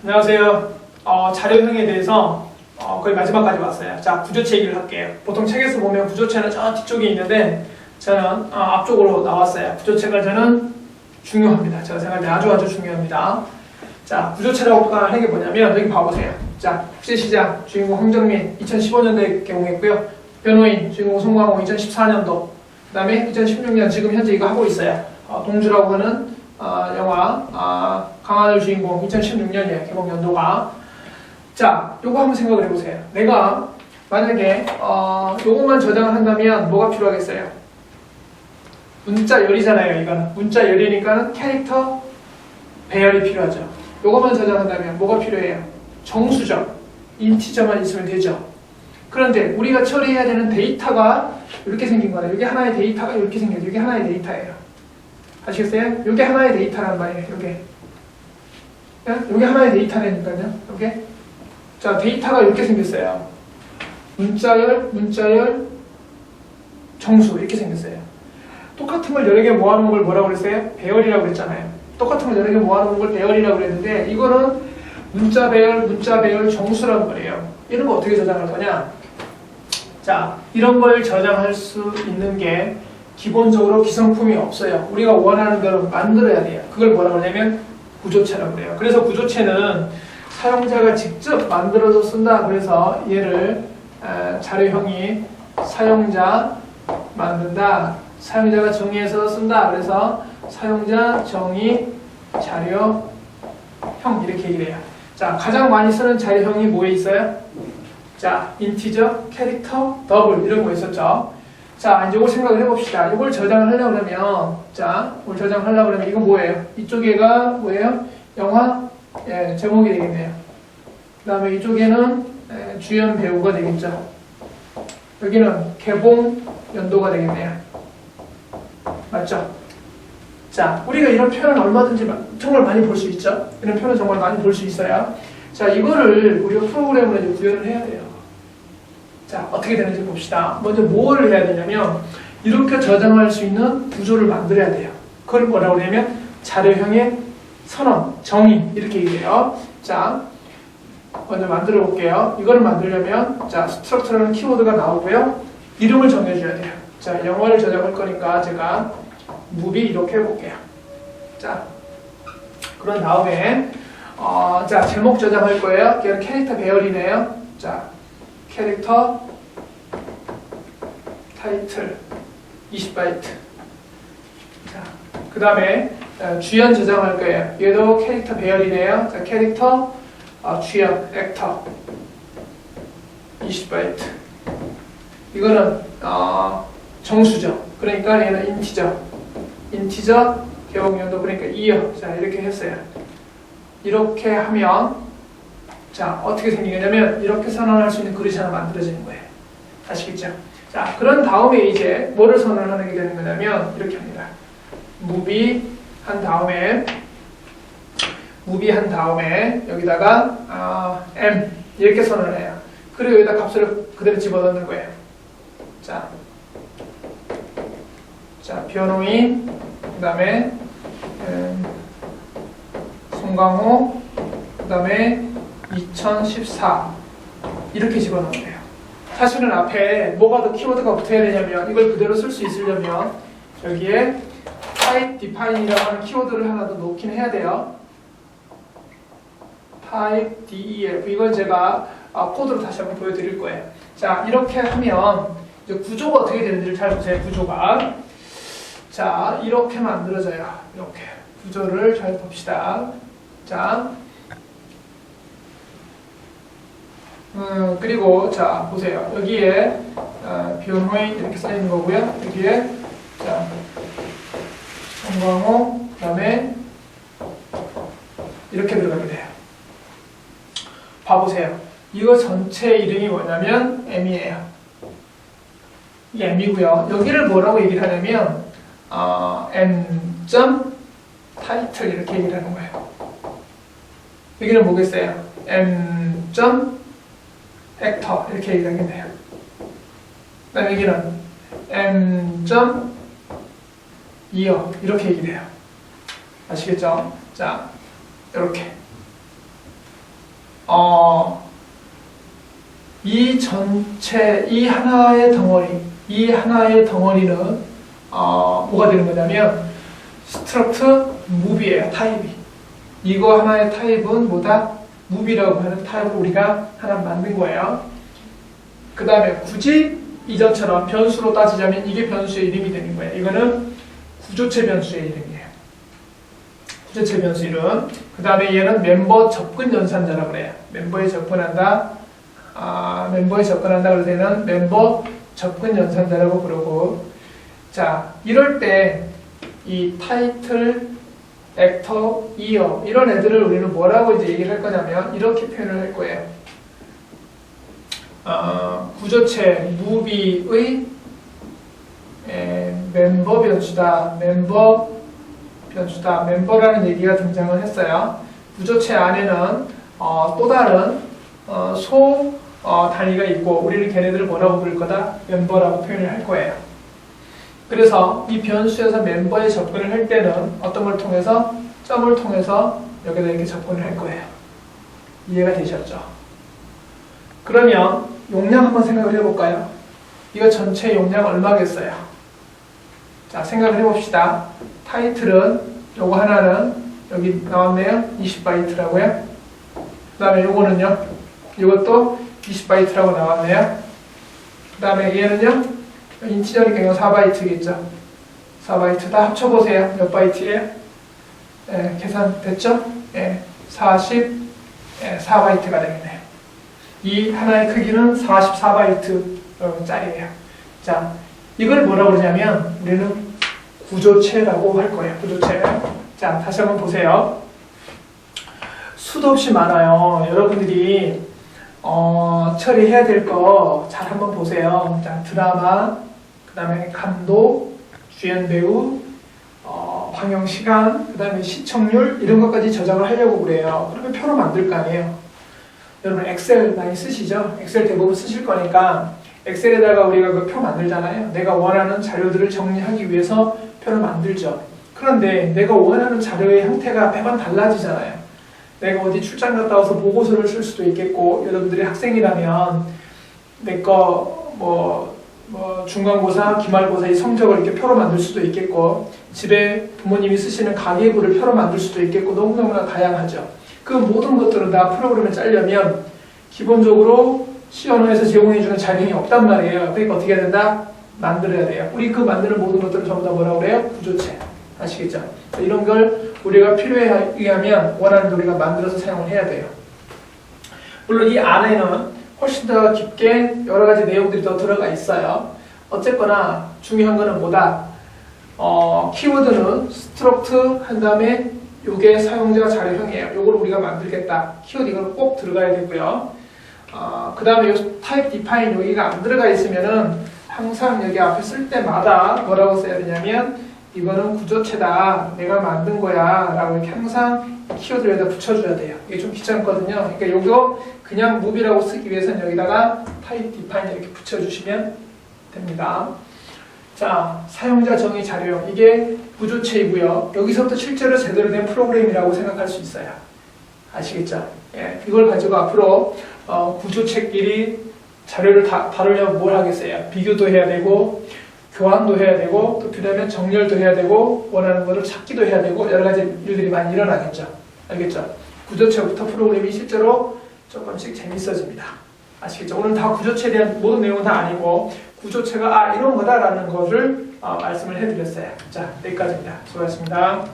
안녕하세요. 자료형에 대해서 거의 마지막까지 왔어요. 자, 구조체 얘기를 할게요. 보통 책에서 보면 구조체는 저 뒤쪽에 있는데 저는 앞쪽으로 나왔어요. 구조체가 저는 중요합니다. 제가 생각할 때 아주 중요합니다. 자, 구조체라고 하는 게 뭐냐면 여기 봐보세요. 자, 국제시장 주인공 황정민 2015년도에 개봉했고요. 변호인 주인공 송강호 2014년도, 그 다음에 2016년 지금 현재 이거 하고 있어요. 동주라고 하는 영화 강하늘 주인공 2016년이에요. 개봉 연도가. 자, 요거 한번 생각을 해보세요. 내가 만약에 요것만 저장을 한다면 뭐가 필요하겠어요? 문자열이잖아요. 이거는 문자열이니까 캐릭터 배열이 필요하죠. 요것만 저장한다면 뭐가 필요해요? 정수죠. 인티저만 있으면 되죠. 그런데 우리가 처리해야 되는 데이터가 이렇게 생긴 거예요. 이게 하나의 데이터가 이렇게 생겨요. 이게 하나의 데이터예요. 아시겠어요? 이게 하나의 데이터란 말이에요. 이게 하나의 데이터라니까요. 이게. 자, 데이터가 이렇게 생겼어요. 문자열, 정수 이렇게 생겼어요. 똑같은 걸 여러 개 모아놓은 걸 뭐라고 그랬어요? 배열이라고 그랬잖아요. 똑같은 걸 여러 개 모아놓은 걸 배열이라고 그랬는데 이거는 문자 배열, 정수라는 말이에요. 이런 거 어떻게 저장할 거냐? 자, 이런 걸 저장할 수 있는 게 기본적으로 기성품이 없어요. 우리가 원하는 대로 만들어야 돼요. 그걸 뭐라고 하냐면 구조체라고 그래요. 그래서 구조체는 사용자가 직접 만들어서 쓴다. 그래서 얘를 자료형이 사용자 만든다. 사용자가 정의해서 쓴다. 그래서 사용자 정의 자료형 이렇게 얘기를 해요. 자, 가장 많이 쓰는 자료형이 뭐에 있어요? 자, 인티저, 캐릭터, 더블 이런 거 있었죠. 자, 이제 이걸 생각을 해봅시다. 이걸 저장을 하려고 그러면, 자, 이걸 저장을 하려고 그러면 이건 뭐예요? 이쪽에가 뭐예요? 영화 제목이 되겠네요. 그 다음에 이쪽에는 주연 배우가 되겠죠. 여기는 개봉 연도가 되겠네요. 맞죠? 자, 우리가 이런 표현을 얼마든지 정말 많이 볼 수 있죠. 이런 표현을 정말 많이 볼 수 있어요. 자, 이거를 우리가 프로그램으로 이제 구현을 해야 돼요. 자, 어떻게 되는지 봅시다. 먼저 뭘 해야 되냐면 이렇게 저장할 수 있는 구조를 만들어야 돼요. 그걸 뭐라고 하냐면 자료형의 선언, 정의 이렇게 얘기해요. 자, 먼저 만들어 볼게요. 이거를 만들려면 자, 스트럭처라는 키워드가 나오고요. 이름을 정해줘야 돼요. 자, 영어를 저장할 거니까 제가 movie 이렇게 해볼게요. 자, 그런 다음에 자, 제목 저장할 거예요. 걔는 캐릭터 배열이네요. 자, 캐릭터 타이틀 20바이트. 자, 그 다음에 주연 저장할 거예요. 얘도 캐릭터 배열이네요. 자, 캐릭터 주연 액터 20바이트. 이거는 정수죠. 그러니까 얘는 인티저 개봉 연도 그러니까 2요. 자, 이렇게 했어요. 이렇게 하면 자, 어떻게 생기냐면 이렇게 선언할 수 있는 그릇이 하나 만들어지는 거예요. 아시겠죠? 자, 그런 다음에 이제 뭐를 선언하게 되는 거냐면 이렇게 합니다. movie 한 다음에 여기다가 m 이렇게 선언을 해요. 그리고 여기다 값을 그대로 집어넣는 거예요. 자, 변호인 그 다음에 송강호 그 다음에 2014 이렇게 집어넣으면 돼요. 사실은 앞에 뭐가 더 키워드가 붙어야 되냐면 이걸 그대로 쓸 수 있으려면 여기에 type define이라고 하는 키워드를 하나 더 넣긴 해야 돼요. type def 이걸 제가 코드로 다시 한번 보여드릴 거예요. 자, 이렇게 하면 이제 구조가 어떻게 되는지를 잘 보세요. 구조가 자, 이렇게 만들어져요. 이렇게 구조를 잘 봅시다. 자, 그리고 자, 보세요. 여기에 변호인 이렇게 써 있는 거고요. 여기에 자, 송강호 그다음에 이렇게 들어가게 돼요. 봐보세요. 이거 전체 이름이 뭐냐면 M이에요. 이게 M이고요. 여기를 뭐라고 얘기를 하냐면 M. 타이틀 이렇게 얘기를 하는 거예요. 여기는 뭐겠어요? M. 액터 이렇게 얘기를 하겠네요. 그 다음에 여기는 M. 이어 이렇게 얘기를 해요. 아시겠죠? 자, 이렇게 이 전체, 이 하나의 덩어리는 뭐가 되는 거냐면 스트럭트 무비예요. 타입이. 이거 하나의 타입은 뭐다? 무비라고 하는 타입을 우리가 하나 만든 거예요. 그 다음에 굳이 이전처럼 변수로 따지자면 이게 변수의 이름이 되는 거예요. 이거는 구조체 변수의 이름이에요. 구조체 변수 이름. 그 다음에 얘는 멤버 접근 연산자라고 그래요. 멤버에 접근한다. 멤버에 접근한다 그럴 때는 멤버 접근 연산자라고 부르고, 자, 이럴 때 이 타이틀, 액터, 이어 이런 애들을 우리는 뭐라고 이제 얘기를 할 거냐면 이렇게 표현을 할 거예요. 구조체 무비의 멤버 변수다. 멤버라는 얘기가 등장을 했어요. 구조체 안에는 또 다른 단위가 있고 우리는 걔네들을 뭐라고 부를 거다? 멤버라고 표현을 할 거예요. 그래서 이 변수에서 멤버에 접근을 할 때는 어떤 걸 통해서? 점을 통해서 여기다 이렇게 접근을 할 거예요. 이해가 되셨죠? 그러면 용량 한번 생각을 해볼까요? 이거 전체 용량 얼마겠어요? 자, 생각을 해봅시다. 타이틀은 요거 하나는 여기 나왔네요. 20바이트라고요. 그 다음에 요거는요. 이것도 20바이트라고 나왔네요. 그 다음에 얘는요. 인치저니까 이거 4바이트겠죠. 4바이트 다 합쳐보세요. 몇 바이트예요? 예, 계산 됐죠? 예, 44바이트가 되겠네요. 이 하나의 크기는 44바이트짜리예요. 자, 이걸 뭐라고 그러냐면 우리는 구조체라고 할 거예요. 구조체. 자, 다시 한번 보세요. 수도 없이 많아요. 여러분들이 처리해야 될 거 잘 한번 보세요. 자, 드라마, 그 다음에 감독, 주연 배우, 방영 시간, 그 다음에 시청률 이런 것까지 저장을 하려고 그래요. 그러면 표로 만들 거 아니에요. 여러분 엑셀 많이 쓰시죠? 엑셀 대부분 쓰실 거니까 엑셀에다가 우리가 그 표 만들잖아요. 내가 원하는 자료들을 정리하기 위해서 표를 만들죠. 그런데 내가 원하는 자료의 형태가 매번 달라지잖아요. 내가 어디 출장 갔다 와서 보고서를 쓸 수도 있겠고, 여러분들이 학생이라면 내 거 중간고사, 기말고사 이 성적을 이렇게 표로 만들 수도 있겠고, 집에 부모님이 쓰시는 가계부를 표로 만들 수도 있겠고, 너무너무나 다양하죠. 그 모든 것들은 다 프로그램에 짜려면 기본적으로 C 언어에서 제공해주는 자료이 없단 말이에요. 그러니까 어떻게 해야 된다? 만들어야 돼요. 우리 그 만드는 모든 것들을 전부 다 뭐라고 그래요? 구조체. 아시겠죠? 이런 걸 우리가 필요에 의하면 원하는 데 우리가 만들어서 사용을 해야 돼요. 물론 이 안에는 훨씬 더 깊게 여러 가지 내용들이 더 들어가 있어요. 어쨌거나 중요한 거는 뭐다? 키워드는 스트럭트 한 다음에 이게 사용자 자료형이에요. 이걸 우리가 만들겠다. 키워드 이건 꼭 들어가야 되고요. 그 다음에 이 타입 디파인 여기가 안 들어가 있으면은 항상 여기 앞에 쓸 때마다 뭐라고 써야 되냐면 이거는 구조체다. 내가 만든 거야. 라고 이렇게 항상 키워드를 여기다 붙여줘야 돼요. 이게 좀 귀찮거든요. 그러니까 이거 그냥 무비라고 쓰기 위해서는 여기다가 타입 디파인 이렇게 붙여주시면 됩니다. 자, 사용자 정의 자료형. 이게 구조체이고요. 여기서부터 실제로 제대로 된 프로그램이라고 생각할 수 있어요. 아시겠죠? 예, 이걸 가지고 앞으로 구조체끼리 자료를 다루려면 뭘 하겠어요? 비교도 해야 되고 교환도 해야 되고 또 필요하면 정렬도 해야 되고 원하는 거를 찾기도 해야 되고 여러 가지 일들이 많이 일어나겠죠. 알겠죠? 구조체부터 프로그램이 실제로 조금씩 재밌어집니다. 아시겠죠? 오늘 다 구조체에 대한 모든 내용은 다 아니고 구조체가 이런 거다라는 거를 말씀을 해드렸어요. 자, 여기까지입니다. 수고하셨습니다.